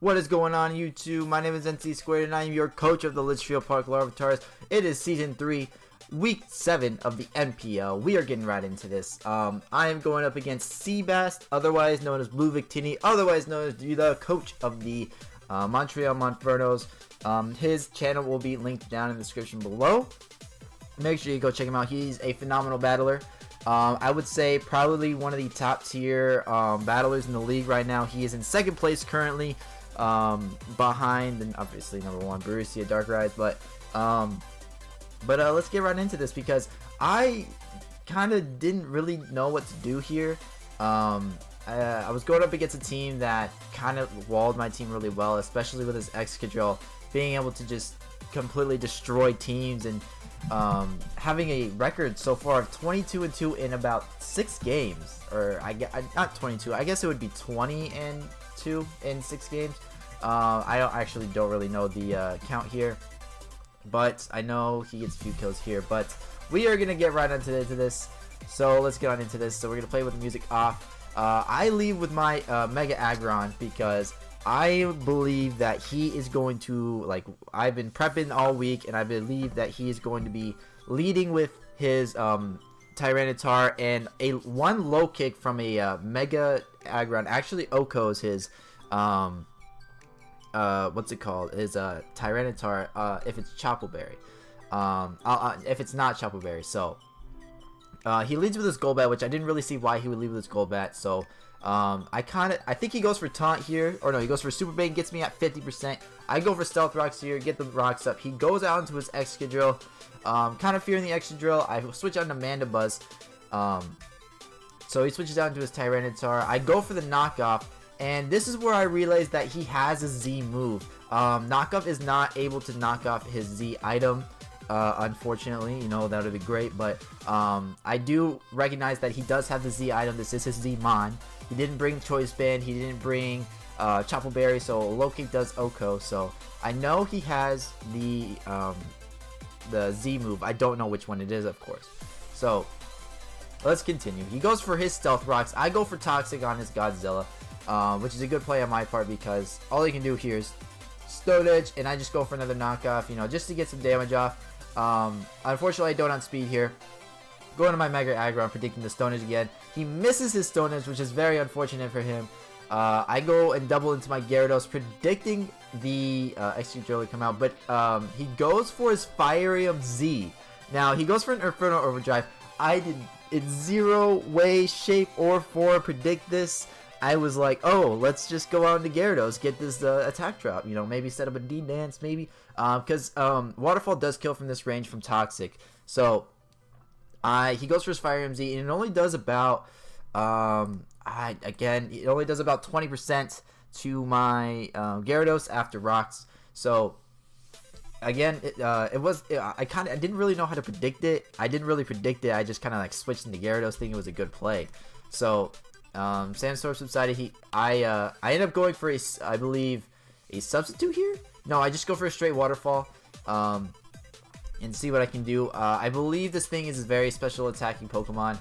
What is going on, YouTube? My name is NC2, and I am your coach of the Litchfield Park Larvitars. It is Season 3, Week 7 of the NPL. We are getting right into this. I am going up against Seabast, otherwise known as Blue Victini, otherwise known as the coach of the Montreal Monfernos. His channel will be linked down in the description below. Make sure you go check him out. He's a phenomenal battler. I would say probably one of the top tier battlers in the league right now. He is in second place currently, behind and obviously number one Borussia Dark Rides. But let's get right into this because I kind of didn't really know what to do here. I was going up against a team that kind of walled my team really well, especially with his X Wonderlocke being able to just completely destroy teams and having a record so far of 22-2 in about 6 games, or not 22. I guess it would be 20-2 in 6 games. I don't really know the count here, but I know he gets a few kills here. But we are gonna get right into this. So let's get on into this. So we're gonna play with the music off. I leave with my Mega Aggron because I believe that he is going to, like, I've been prepping all week, and I believe that he is going to be leading with his Tyranitar, and one low kick from a Mega Aggron actually OHKOs his what's it called, his Tyranitar, if it's Choppleberry, if it's not Choppleberry. So he leads with his Golbat, which I didn't really see why he would lead with his Golbat. So I think he goes for Taunt here, or no, he goes for Super Bait, gets me at 50%. I go for Stealth Rocks here, get the rocks up. He goes out into his Excadrill, kind of fearing the Excadrill. I switch on to Mandibuzz, so he switches out into his Tyranitar. I go for the knockoff, and this is where I realized that he has a Z move. Knockoff is not able to knock off his Z item, unfortunately. You know, that would be great, but I do recognize that he does have the Z item. This is his Z Mon. He didn't bring Choice Band, he didn't bring Choppleberry, so low kick does OHKO. So I know he has the Z move. I don't know which one it is, of course. So let's continue. He goes for his Stealth Rocks. I go for Toxic on his Godzilla, which is a good play on my part because all he can do here is Stone Edge, and I just go for another knockoff, you know, just to get some damage off. Unfortunately, I don't outspeed here. Going to my Mega Aggron, predicting the Stone Edge again. He misses his Stone Edge, which is very unfortunate for him. I go and double into my Gyarados, predicting the Excadrill to come out, but he goes for his Firium Z. Now, he goes for an Inferno Overdrive. I did in zero way, shape, or form predict this. I was like, oh, let's just go out into Gyarados, get this attack drop, you know, maybe set up a D-Dance, maybe, because Waterfall does kill from this range from Toxic. So he goes for his Fire MZ, and it only does about, it only does about 20% to my Gyarados after Rocks. So again, I didn't really know how to predict it. I didn't really predict it. I just kind of like switched into Gyarados, thinking it was a good play. So Sandstorm subsided. I ended up going for I believe a substitute here. No, I just go for a straight Waterfall, and see what I can do. I believe this thing is a very special attacking Pokemon.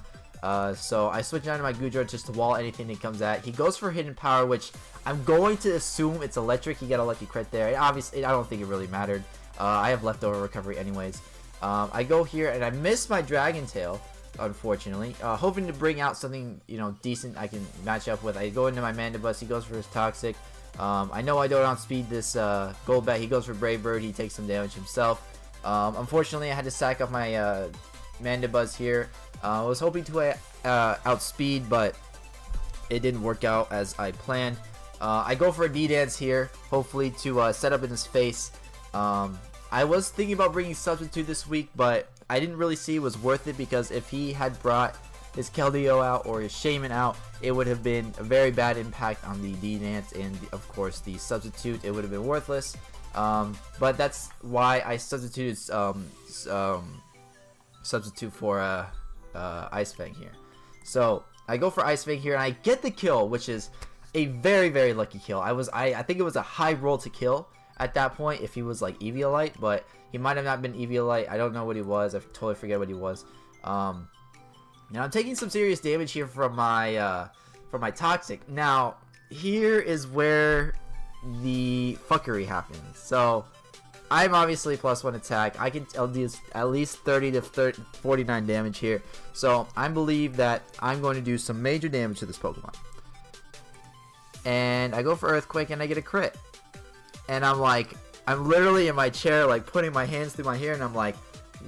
So I switch down to my Goodra just to wall anything that comes at. He goes for Hidden Power, which I'm going to assume it's electric. He got a lucky crit there. Obviously, I don't think it really mattered. I have leftover recovery anyways. I go here and I miss my Dragon Tail, unfortunately, hoping to bring out something, you know, decent I can match up with. I go into my Mandibuzz. He goes for his Toxic. I know I don't outspeed this Golbat. He goes for Brave Bird. He takes some damage himself. Unfortunately, I had to sack off my Mandibuzz here. I was hoping to outspeed, but it didn't work out as I planned. I go for a D-Dance here, hopefully to set up in his face. I was thinking about bringing Substitute this week, but I didn't really see it was worth it, because if he had brought his Keldeo out or his Shaman out, it would have been a very bad impact on the D-Dance, and of course the Substitute, it would have been worthless. But that's why I substituted substitute for Ice Fang here. So I go for Ice Fang here, and I get the kill, which is a very, very lucky kill. I think it was a high roll to kill at that point if he was like Eviolite, but he might have not been Eviolite. I don't know what he was. I totally forget what he was. Now I'm taking some serious damage here from my Toxic. Now here is where the fuckery happens. So I'm obviously +1 attack. I can do at least 30 to 49 damage here. So I believe that I'm going to do some major damage to this Pokemon. And I go for Earthquake and I get a crit. And I'm like, I'm literally in my chair, like putting my hands through my hair, and I'm like,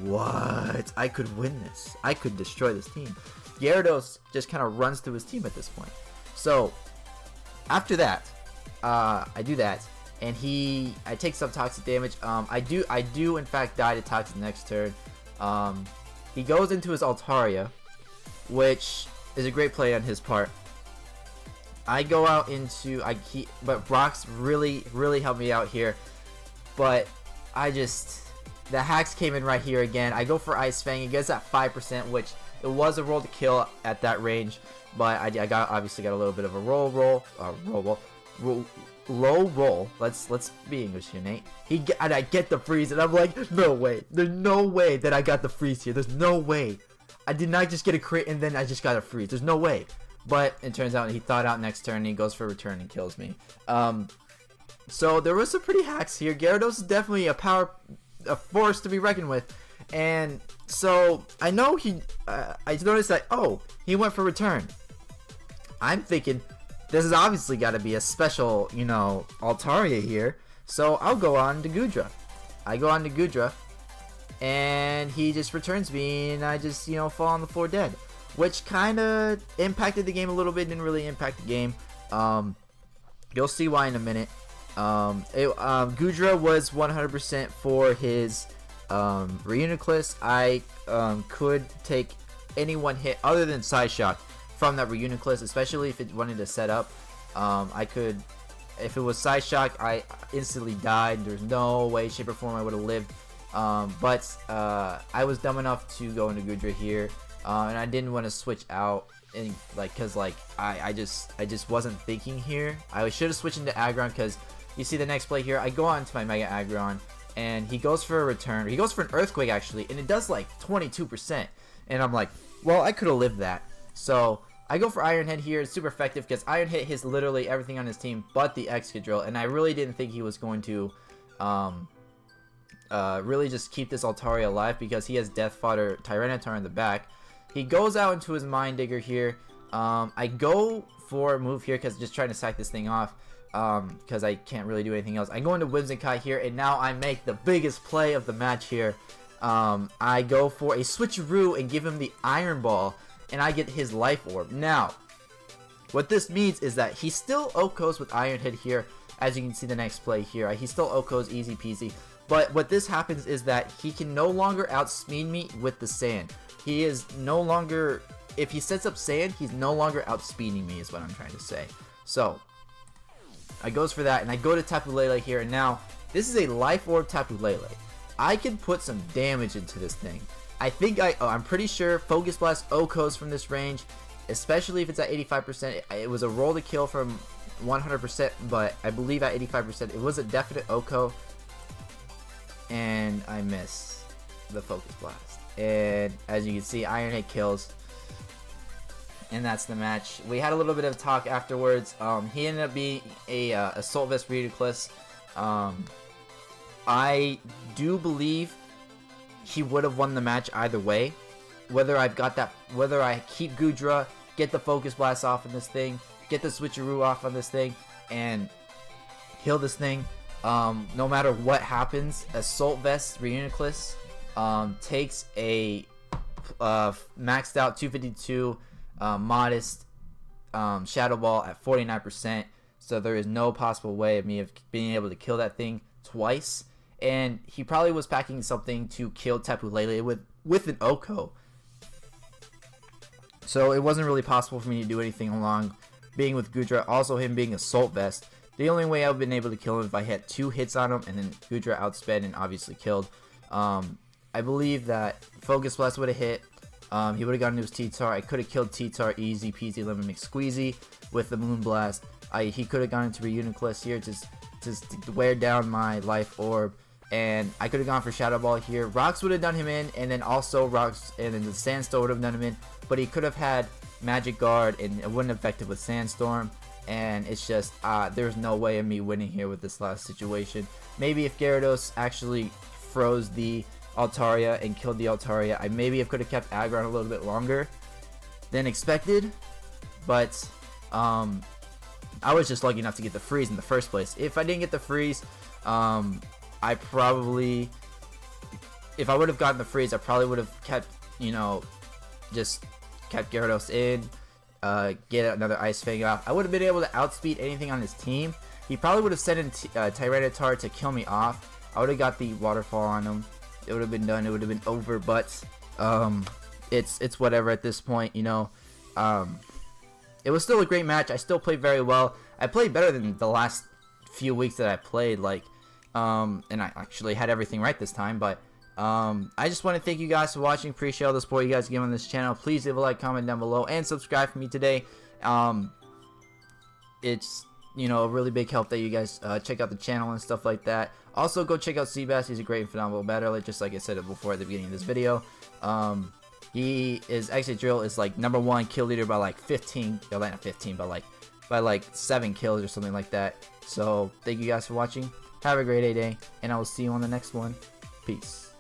what? I could win this. I could destroy this team. Gyarados just kind of runs through his team at this point. So after that, I do that, and I take some toxic damage. I do in fact die to toxic next turn. He goes into his Altaria, which is a great play on his part. I go out into but Brock's really helped me out here. But the hacks came in right here again. I go for Ice Fang. It gets at 5%, which it was a roll to kill at that range. But I obviously got a little bit of a low roll. Let's be English here, Nate. And I get the freeze, and I'm like, no way. There's no way that I got the freeze here. There's no way. I did not just get a crit and then I just got a freeze. There's no way. But it turns out he thought out next turn, and he goes for a return and kills me. So there was some pretty hacks here. Gyarados is definitely a force to be reckoned with. And so I know I noticed that, oh, he went for return. I'm thinking, this has obviously got to be a special, Altaria here. So I'll go on to Goodra. I go on to Goodra, and he just returns me, and I just, fall on the floor dead. Which kind of impacted the game a little bit, didn't really impact the game. You'll see why in a minute. Goodra was 100% for his Reuniclus. I could take any one hit other than Side Shock from that Reuniclus, especially if it wanted to set up. If it was Side Shock, I instantly died. There's no way, shape, or form I would have lived. But I was dumb enough to go into Goodra here, and I didn't want to switch out, cause I just wasn't thinking here. I should have switched into Aggron, cause you see the next play here. I go on to my Mega Aggron, and he goes for a return. He goes for an Earthquake actually, and it does like 22%. And I'm like, well, I could have lived that. So I go for Iron Head here. It's super effective because Iron Head hits literally everything on his team but the Excadrill, and I really didn't think he was going to really just keep this Altaria alive because he has Death Fodder Tyranitar in the back. He goes out into his Mind Digger here. I go for a move here because just trying to sack this thing off because I can't really do anything else. I go into Whimsicott here, and now I make the biggest play of the match here. I go for a switcheroo and give him the Iron Ball, and I get his Life Orb. Now, what this means is that he still OHKOs with Iron Head here, as you can see the next play here. He still OHKOs easy peasy. But what this happens is that he can no longer outspeed me with the sand. He is no longer, if he sets up sand, he's no longer outspeeding me is what I'm trying to say. So, I goes for that, and I go to Tapu Lele here, and now, this is a Life Orb Tapu Lele. I can put some damage into this thing. I'm pretty sure Focus Blast OHKOs from this range, especially if it's at 85%. It was a roll to kill from 100%, but I believe at 85%, it was a definite OHKO. And I miss the Focus Blast. And as you can see, Iron Head kills. And that's the match. We had a little bit of talk afterwards. He ended up being a Assault Vest Reuniclus. I do believe he would have won the match either way. Whether I keep Goodra, get the Focus Blast off on this thing, get the Switcheroo off on this thing, and kill this thing. No matter what happens, Assault Vest Reuniclus takes a maxed out 252 modest Shadow Ball at 49%. So there is no possible way of me being able to kill that thing twice. And he probably was packing something to kill Tapu Lele with an OHKO. So it wasn't really possible for me to do anything along being with Goodra. Also him being Assault Vest. The only way I've been able to kill him if I had 2 hits on him, and then Goodra outsped and obviously killed. I believe that Focus Blast would have hit. He would have gotten to his T-Tar. I could have killed T-Tar easy peasy lemon McSqueezy with the Moon Blast. He could have gone into Reuniclus here to wear down my Life Orb. And I could have gone for Shadow Ball here. Rocks would have done him in, and then also Rocks, and then the Sandstorm would have done him in. But he could have had Magic Guard, and it wouldn't have affected with Sandstorm. and it's just there's no way of me winning here with this last situation. Maybe if Gyarados actually froze the Altaria and killed the Altaria, I maybe could have kept aggro a little bit longer than expected, but I was just lucky enough to get the freeze in the first place. If I didn't get the freeze, I probably, if I would have gotten the freeze, I probably would have kept, you know, just kept Gyarados in, get another Ice Fang off. I would have been able to outspeed anything on his team. He probably would have sent in Tyranitar to kill me off. I would have got the Waterfall on him. It would have been done. It would have been over. But it's whatever at this point, you know. It was still a great match. I still played very well. I played better than the last few weeks that I played, like, and I actually had everything right this time. But I just want to thank you guys for watching. Appreciate all the support you guys give on this channel. Please leave a like, comment down below, and subscribe for me today. It's, you know, a really big help that you guys check out the channel and stuff like that. Also, go check out Seabast. He's a great and phenomenal battler, just like I said it before at the beginning of this video. He is Exit Drill is like #1 kill leader by like 15, or not 15, but like by like 7 kills or something like that. So thank you guys for watching. Have a great day, and I will see you on the next one. Peace.